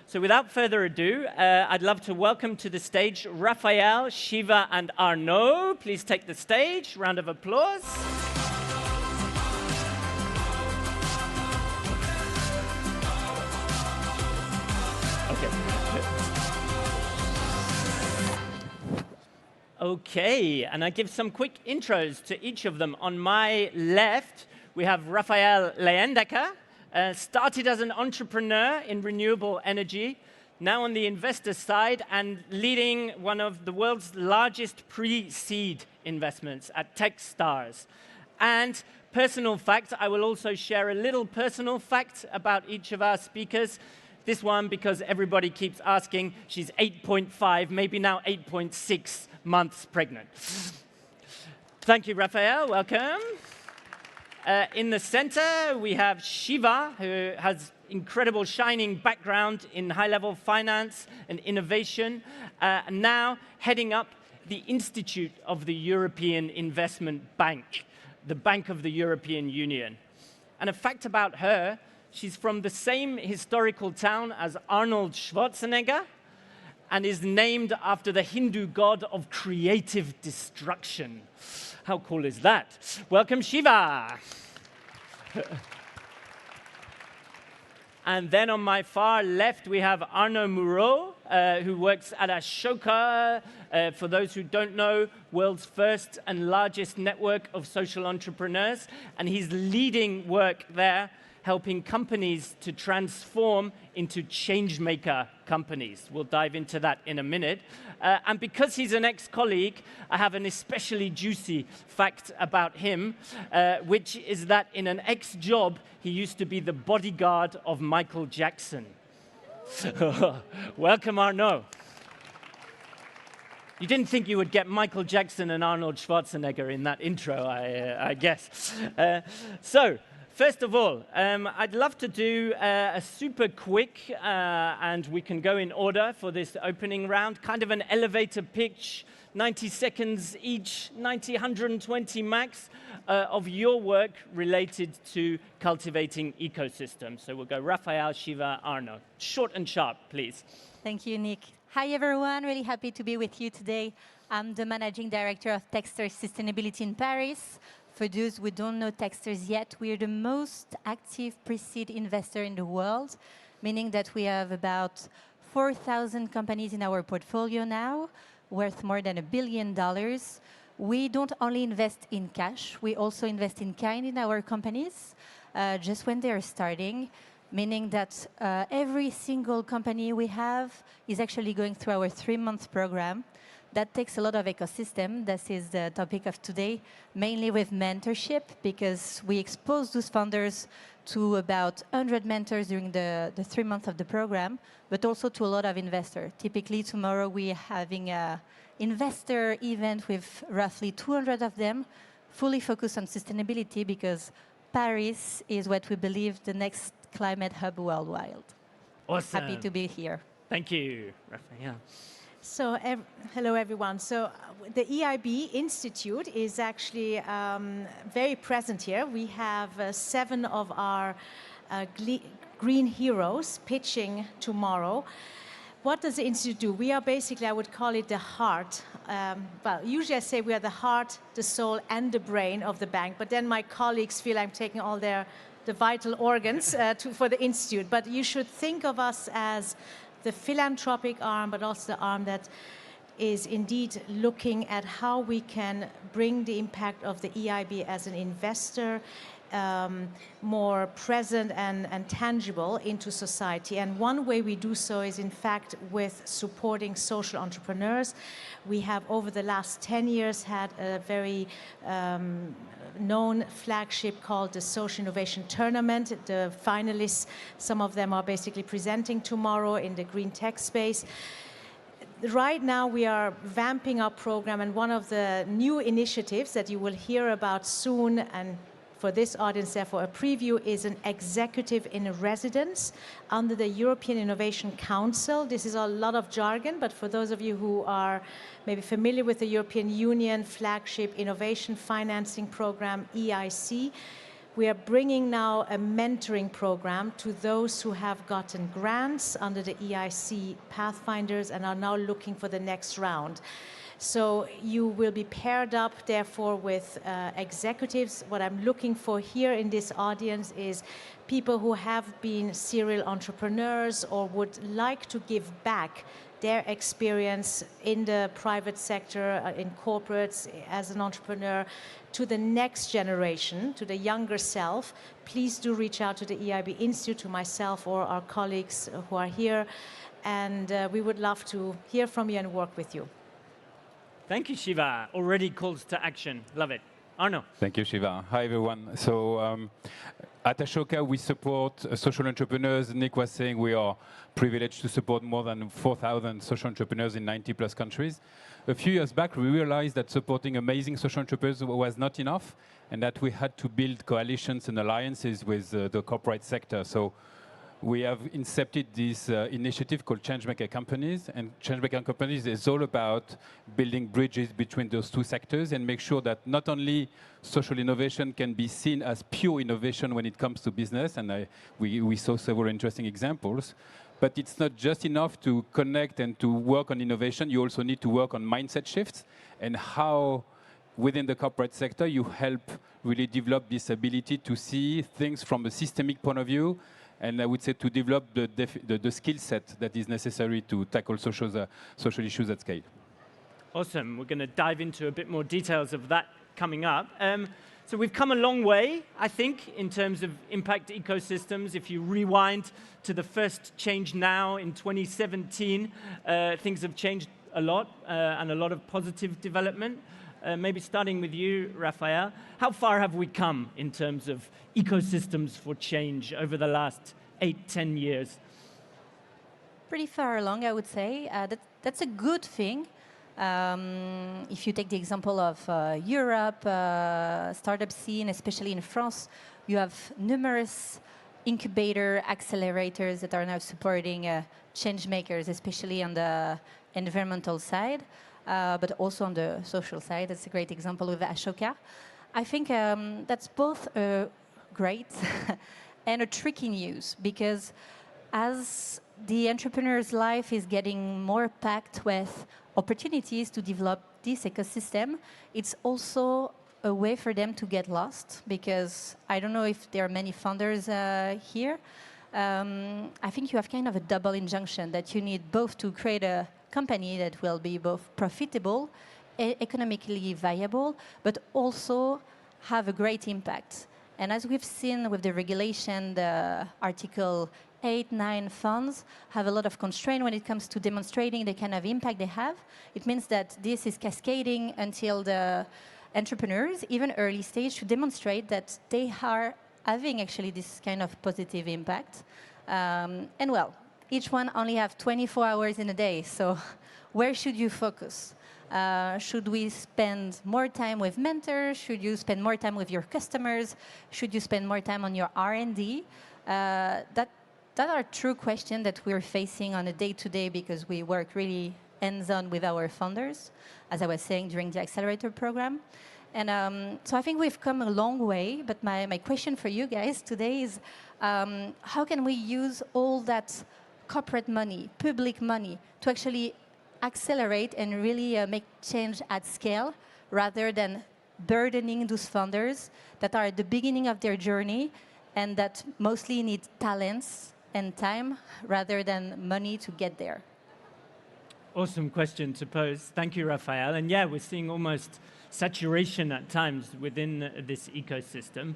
So without further ado, I'd love to welcome to the stage Raphaele, Shiva, and Arnaud. Please take the stage. Round of applause. Okay, and I give some quick intros to each of them. On my left, we have Raphaele Leyendecker. Started as an entrepreneur in renewable energy, now on the investor side and leading one of the world's largest pre-seed investments at Techstars. And personal fact, I will also share a little personal fact about each of our speakers. This one, because everybody keeps asking, she's 8.5, maybe now 8.6 months pregnant. Thank you, Raphaele. Welcome. In the center, we have Shiva, who has incredible shining background in high-level finance and innovation, now heading up the Institute of the European Investment Bank, the Bank of the European Union. And a fact about her, she's from the same historical town as Arnold Schwarzenegger and is named after the Hindu god of creative destruction. How cool is that? Welcome, Shiva. And then on my far left, we have Arnaud Mourot, who works at ASHOKA. For those who don't know, world's first and largest network of social entrepreneurs. And he's leading work there, helping companies to transform into changemaker companies. We'll dive into that in a minute. And because he's an ex-colleague, I have an especially juicy fact about him, which is that in an ex-job, he used to be the bodyguard of Michael Jackson. Welcome, Arnaud. You didn't think you would get Michael Jackson and Arnold Schwarzenegger in that intro, I guess. First of all, I'd love to do a super quick, and we can go in order for this opening round, kind of an elevator pitch, 90 seconds each, 90, 120 max, of your work related to cultivating ecosystems. So we'll go Raphaele, Shiva, Arnaud. Short and sharp, please. Thank you, Nick. Hi, everyone. Really happy to be with you today. I'm the Managing Director of Techstars Sustainability in Paris. For those who don't know Techstars yet, we are the most active pre-seed investor in the world, meaning that we have about 4,000 companies in our portfolio now, worth more than $1 billion. We don't only invest in cash, we also invest in kind in our companies, just when they are starting, meaning that every single company we have is actually going through our 3-month program. That takes a lot of ecosystem. This is the topic of today, mainly with mentorship, because we expose those founders to about 100 mentors during the 3 months of the program, but also to a lot of investors. Typically, tomorrow we're having an investor event with roughly 200 of them, fully focused on sustainability, because Paris is what we believe the next climate hub worldwide. Awesome. Happy to be here. Thank you, Raphaele. So, hello everyone. So, the EIB Institute is actually very present here. We have 7 of our green heroes pitching tomorrow. What does the Institute do? We are basically, I would call it the heart. Well, usually I say we are the heart, the soul, and the brain of the bank. But then my colleagues feel I'm taking all the vital organs for the Institute. But you should think of us as the philanthropic arm, but also the arm that is indeed looking at how we can bring the impact of the EIB as an investor more present and tangible into society. And one way we do so is, in fact, with supporting social entrepreneurs. We have, over the last 10 years, had a very known flagship called the Social Innovation Tournament. The finalists, some of them are basically presenting tomorrow in the green tech space. Right now, we are vamping our program, and one of the new initiatives that you will hear about soon, and for this audience, therefore, a preview, is an executive in residence under the European Innovation Council. This is a lot of jargon, but for those of you who are maybe familiar with the European Union flagship innovation financing program, EIC, We are bringing now a mentoring program to those who have gotten grants under the EIC Pathfinders and are now looking for the next round. So you will be paired up, therefore, with executives. What I'm looking for here in this audience is people who have been serial entrepreneurs or would like to give back their experience in the private sector, in corporates, as an entrepreneur, to the next generation, to the younger self. Please do reach out to the EIB Institute, to myself or our colleagues who are here, and we would love to hear from you and work with you. Thank you, Shiva. Already calls to action. Love it. Arnaud. Thank you, Shiva. Hi, everyone. So at ASHOKA, we support social entrepreneurs. Nick was saying we are privileged to support more than 4,000 social entrepreneurs in 90+ countries. A few years back, we realized that supporting amazing social entrepreneurs was not enough, and that we had to build coalitions and alliances with the corporate sector. So we have incepted this initiative called Changemaker Companies, and Changemaker Companies is all about building bridges between those two sectors and make sure that not only social innovation can be seen as pure innovation when it comes to business, and we saw several interesting examples, but it's not just enough to connect and to work on innovation. You also need to work on mindset shifts and how within the corporate sector you help really develop this ability to see things from a systemic point of view, and I would say to develop the skill set that is necessary to tackle social issues at scale. Awesome. We're going to dive into a bit more details of that coming up. So we've come a long way, I think, in terms of impact ecosystems. If you rewind to the first ChangeNOW in 2017, things have changed a lot and a lot of positive development. Maybe starting with you, Raphaele, how far have we come in terms of ecosystems for change over the last 8-10 years? Pretty far along, I would say. That's a good thing. If you take the example of Europe, startup scene, especially in France, you have numerous incubator accelerators that are now supporting change makers, especially on the environmental side. But also on the social side. That's a great example with ASHOKA. I think that's both great and a tricky news, because as the entrepreneur's life is getting more packed with opportunities to develop this ecosystem, it's also a way for them to get lost, because I don't know if there are many founders here. I think you have kind of a double injunction that you need both to create a company that will be both profitable, economically viable, but also have a great impact. And as we've seen with the regulation, the Article 8, 9 funds have a lot of constraint when it comes to demonstrating the kind of impact they have. It means that this is cascading until the entrepreneurs, even early stage, to demonstrate that they are having actually this kind of positive impact. And well, each one only have 24 hours in a day, so where should you focus? Should we spend more time with mentors? Should you spend more time with your customers? Should you spend more time on your R&D? That are true questions that we're facing on a day-to-day, because we work really hands-on with our founders, as I was saying during the accelerator program. And so I think we've come a long way, but my question for you guys today is, how can we use all that corporate money, public money, to actually accelerate and really make change at scale, rather than burdening those founders that are at the beginning of their journey and that mostly need talents and time rather than money to get there? Awesome question to pose. Thank you, Raphaele. And yeah, we're seeing almost saturation at times within this ecosystem.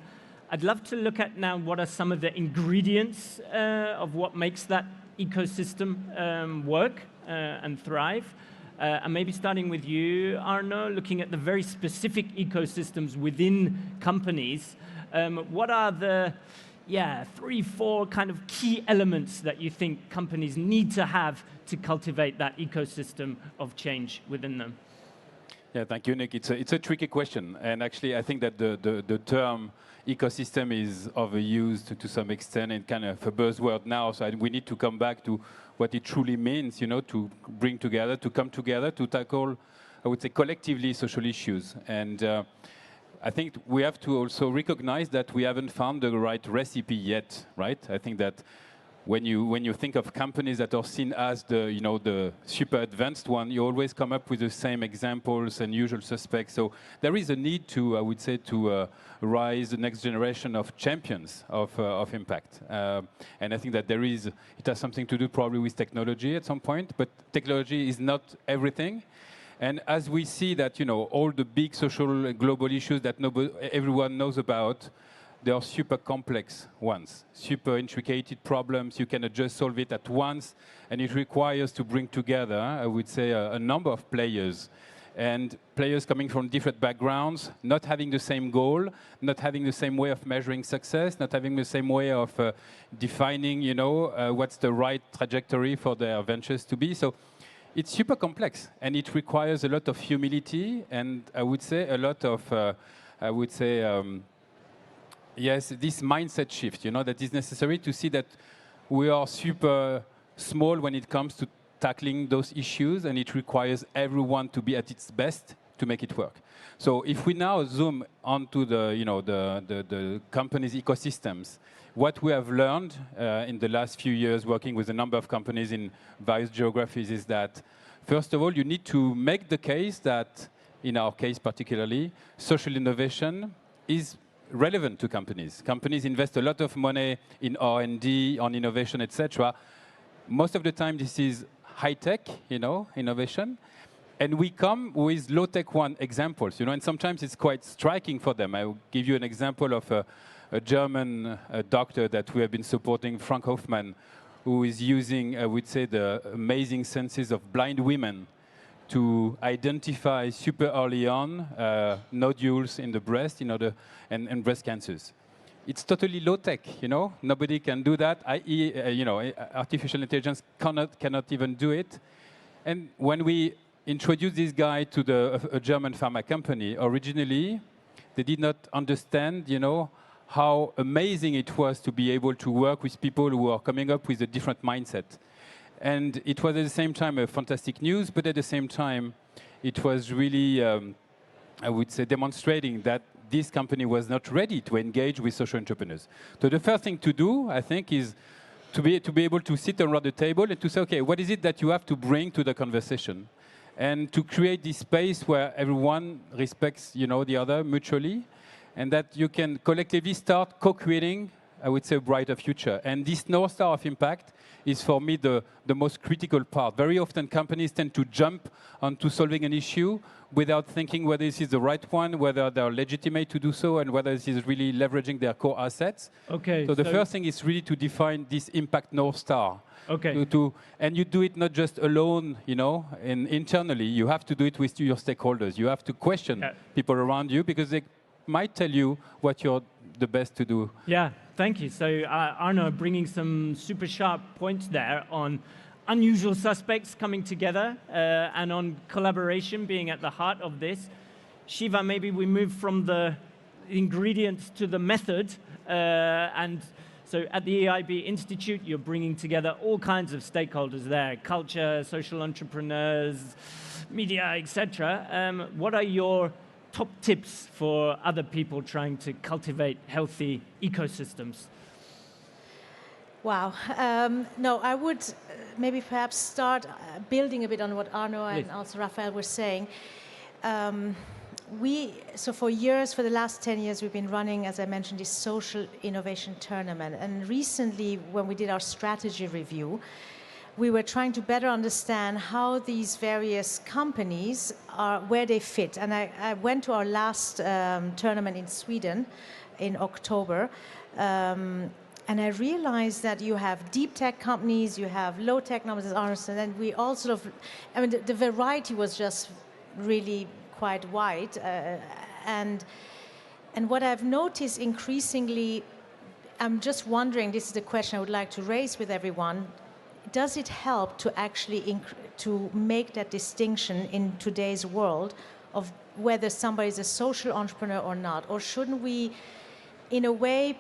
I'd love to look at now what are some of the ingredients of what makes that ecosystem work and thrive. And maybe starting with you, Arnaud, looking at the very specific ecosystems within companies, what are the 3-4 kind of key elements that you think companies need to have to cultivate that ecosystem of change within them? Yeah, thank you, Nick. It's a tricky question. And actually, I think that the term ecosystem is overused to some extent and kind of a buzzword now. So we need to come back to what it truly means, to bring together, to come together, to tackle, I would say, collectively social issues. And I think we have to also recognize that we haven't found the right recipe yet, right? I think that when you think of companies that are seen as the super advanced one, you always come up with the same examples and usual suspects. So there is a need to, I would say, to rise the next generation of champions of impact. And I think that it has something to do probably with technology at some point, but technology is not everything. And as we see that, all the big social global issues that everyone knows about, they are super complex ones, super intricate problems. You cannot just solve it at once, and it requires to bring together, I would say, a number of players. And players coming from different backgrounds, not having the same goal, not having the same way of measuring success, not having the same way of defining, what's the right trajectory for their ventures to be. So it's super complex, and it requires a lot of humility, and I would say a lot of, yes, this mindset shift, that is necessary to see that we are super small when it comes to tackling those issues, and it requires everyone to be at its best to make it work. So if we now zoom onto the companies' ecosystems, what we have learned in the last few years working with a number of companies in various geographies is that, first of all, you need to make the case that, in our case particularly, social innovation is relevant to companies. Companies invest a lot of money in R&D, on innovation, etc. Most of the time, this is high-tech, innovation. And we come with low-tech examples, and sometimes it's quite striking for them. I will give you an example of a German doctor that we have been supporting, Frank Hoffmann, who is using, I would say, the amazing senses of blind women to identify super early on nodules in the breast, and breast cancers. It's totally low tech, Nobody can do that. I.e., artificial intelligence cannot even do it. And when we introduced this guy to a German pharma company, originally they did not understand, how amazing it was to be able to work with people who are coming up with a different mindset. And it was at the same time a fantastic news, but at the same time, it was really, I would say, demonstrating that this company was not ready to engage with social entrepreneurs. So the first thing to do, I think, is to be able to sit around the table and to say, okay, what is it that you have to bring to the conversation? And to create this space where everyone respects, the other mutually, and that you can collectively start co-creating, I would say, a brighter future. And this North Star of impact is, for me, the most critical part. Very often, companies tend to jump onto solving an issue without thinking whether this is the right one, whether they're legitimate to do so, and whether this is really leveraging their core assets. Okay. So the first thing is really to define this impact North Star. Okay. And you do it not just alone, and internally. You have to do it with your stakeholders. You have to question people around you, because they might tell you what you're the best to do. Yeah, thank you. So Arnaud bringing some super sharp points there on unusual suspects coming together and on collaboration being at the heart of this. Shiva, maybe we move from the ingredients to the method. And so at the EIB Institute, you're bringing together all kinds of stakeholders there, culture, social entrepreneurs, media, etc. What are your top tips for other people trying to cultivate healthy ecosystems? Wow. No, I would maybe perhaps start building a bit on what Arnaud and also Raphaele were saying. So for years, for the last 10 years, we've been running, as I mentioned, this social innovation tournament. And recently, when we did our strategy review, we were trying to better understand how these various companies are, where they fit. And I went to our last tournament in Sweden in October. And I realized that you have deep tech companies, you have low tech companies, as Arnaud said, and we all sort of, I mean, the variety was just really quite wide. And what I've noticed increasingly, I'm just wondering, this is the question I would like to raise with everyone, does it help to actually to make that distinction in today's world of whether somebody is a social entrepreneur or not? Or shouldn't we, in a way,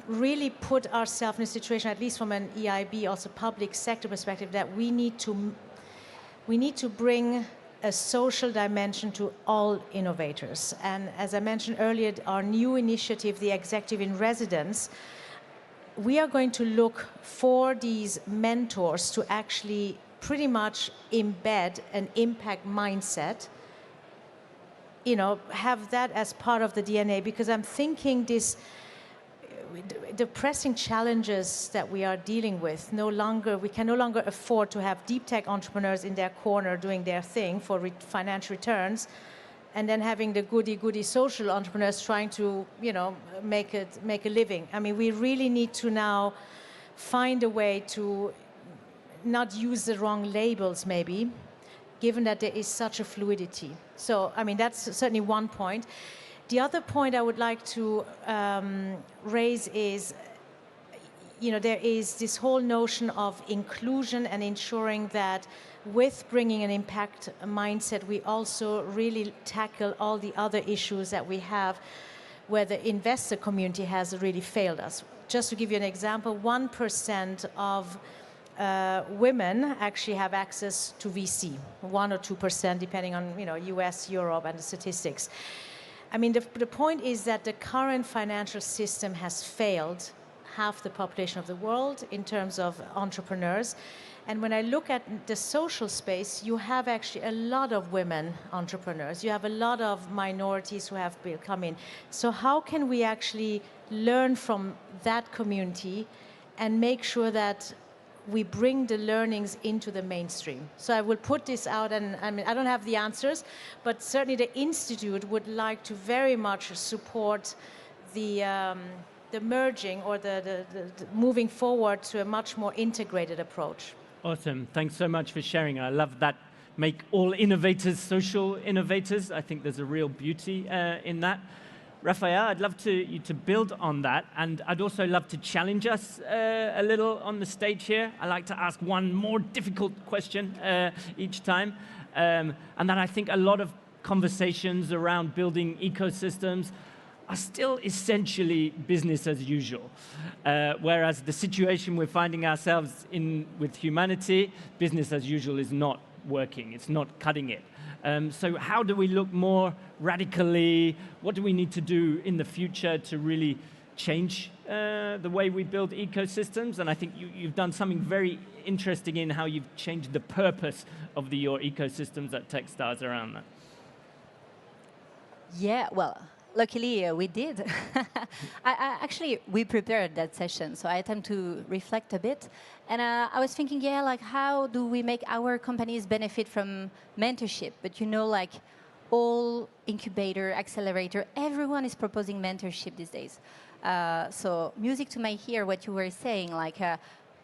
really put ourselves in a situation, at least from an EIB, also public sector perspective, that we need to bring a social dimension to all innovators. And as I mentioned earlier, our new initiative, the Executive in Residence, we are going to look for these mentors to actually pretty much embed an impact mindset, you know, have that as part of the DNA, because I'm thinking the pressing challenges that we are dealing with, we can no longer afford to have deep tech entrepreneurs in their corner doing their thing for financial returns, and then having the goody social entrepreneurs trying to, you know, make a living. I mean, we really need to now find a way to not use the wrong labels, maybe, given that there is such a fluidity. So, I mean, that's certainly one point. The other point I would like to raise is, you know, there is this whole notion of inclusion and ensuring that with bringing an impact mindset, we also really tackle all the other issues that we have where the investor community has really failed us. Just to give you an example, 1% of women actually have access to VC, 1 or 2%, depending on, you know, US, Europe, and the statistics. I mean, the point is that the current financial system has failed half the population of the world in terms of entrepreneurs. And when I look at the social space, you have actually a lot of women entrepreneurs. You have a lot of minorities who have come in. So how can we actually learn from that community and make sure that we bring the learnings into the mainstream? So I will put this out, and I mean, I don't have the answers, but certainly the Institute would like to very much support the merging or the moving forward to a much more integrated approach. Awesome. Thanks so much for sharing. I love that. Make all innovators social innovators. I think there's a real beauty in that. Raphaele, I'd love you to build on that, and I'd also love to challenge us a little on the stage here. I like to ask one more difficult question each time, and that I think a lot of conversations around building ecosystems are still essentially business as usual, whereas the situation we're finding ourselves in with humanity, business as usual is not working, it's not cutting it. So how do we look more radically? What do we need to do in the future to really change the way we build ecosystems? And I think you've done something very interesting in how you've changed the purpose of your ecosystems at Techstars around that. Yeah, well, luckily we did. Actually, we prepared that session, so I had time to reflect a bit. And I was thinking, yeah, like how do we make our companies benefit from mentorship? But you know, like all incubator, accelerator, everyone is proposing mentorship these days. So music to my ear, what you were saying, like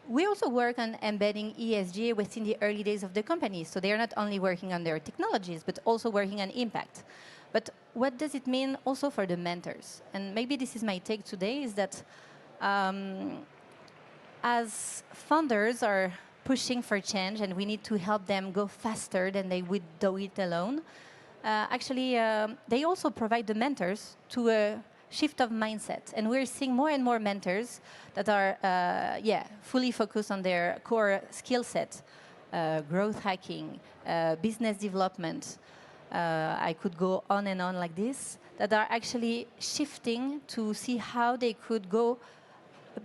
we also work on embedding ESG within the early days of the company. So they're not only working on their technologies, but also working on impact. But what does it mean also for the mentors? And maybe this is my take today, is that as founders are pushing for change and we need to help them go faster than they would do it alone, actually they also provide the mentors to a shift of mindset. And we're seeing more and more mentors that are fully focused on their core skill set, growth hacking, business development. I could go on and on like this, that are actually shifting to see how they could go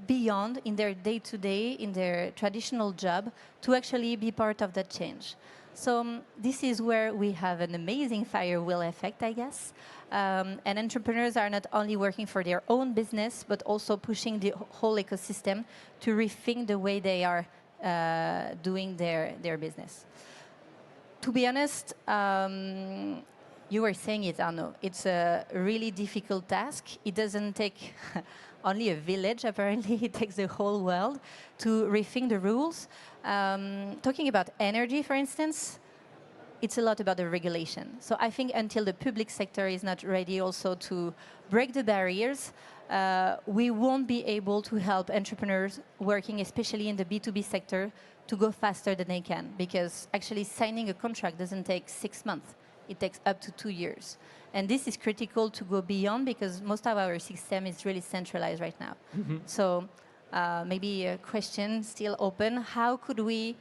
beyond in their day-to-day, in their traditional job, to actually be part of that change. So this is where we have an amazing flywheel effect, I guess. And entrepreneurs are not only working for their own business, but also pushing the whole ecosystem to rethink the way they are doing their business. To be honest, you were saying it, Arnaud. It's a really difficult task. It doesn't take only a village, apparently. It takes the whole world to rethink the rules. Talking about energy, for instance, it's a lot about the regulation. So I think until the public sector is not ready also to break the barriers, we won't be able to help entrepreneurs working, especially in the B2B sector, to go faster than they can. Because actually signing a contract doesn't take 6 months. It takes up to 2 years. And this is critical to go beyond because most of our system is really centralized right now. Mm-hmm. So maybe a question still open. How could we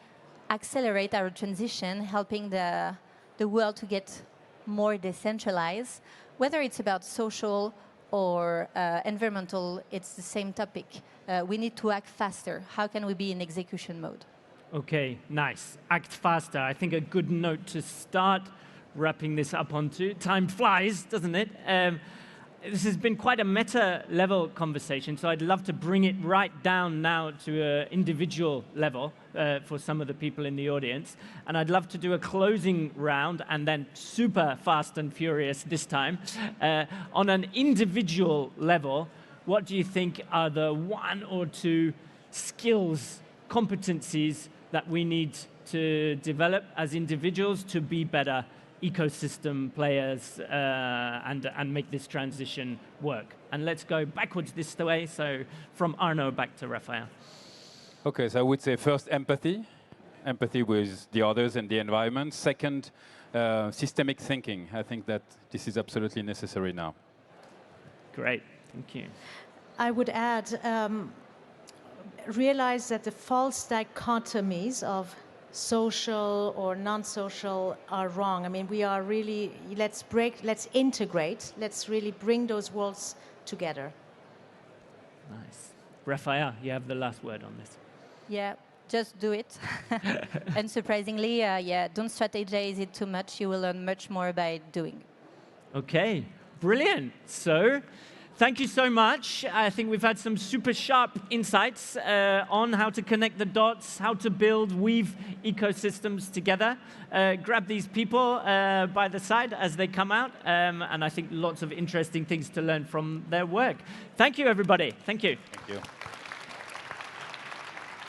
accelerate our transition, helping the the world to get more decentralized. Whether it's about social or environmental, it's the same topic. We need to act faster. How can we be in execution mode? Okay, nice. Act faster. I think a good note to start wrapping this up onto. Time flies, doesn't it? This has been quite a meta-level conversation, so I'd love to bring it right down now to an individual level for some of the people in the audience. And I'd love to do a closing round, and then super fast and furious this time. On an individual level, what do you think are the 1 or 2 skills, competencies that we need to develop as individuals to be better ecosystem players and make this transition work? And let's go backwards this way, so from Arnaud back to Raphaele. Okay, so I would say first, empathy. Empathy with the others and the environment. Second, systemic thinking. I think that this is absolutely necessary now. Great, thank you. I would add, realize that the false dichotomies of social or non-social are wrong. I mean, we are really, let's integrate, let's really bring those worlds together. Nice. Raphaele, you have the last word on this. Yeah, just do it. And surprisingly, yeah, don't strategize it too much. You will learn much more by doing. Okay, brilliant. So, thank you so much. I think we've had some super sharp insights on how to connect the dots, how to weave ecosystems together. Grab these people by the side as they come out, and I think lots of interesting things to learn from their work. Thank you, everybody. Thank you. Thank you.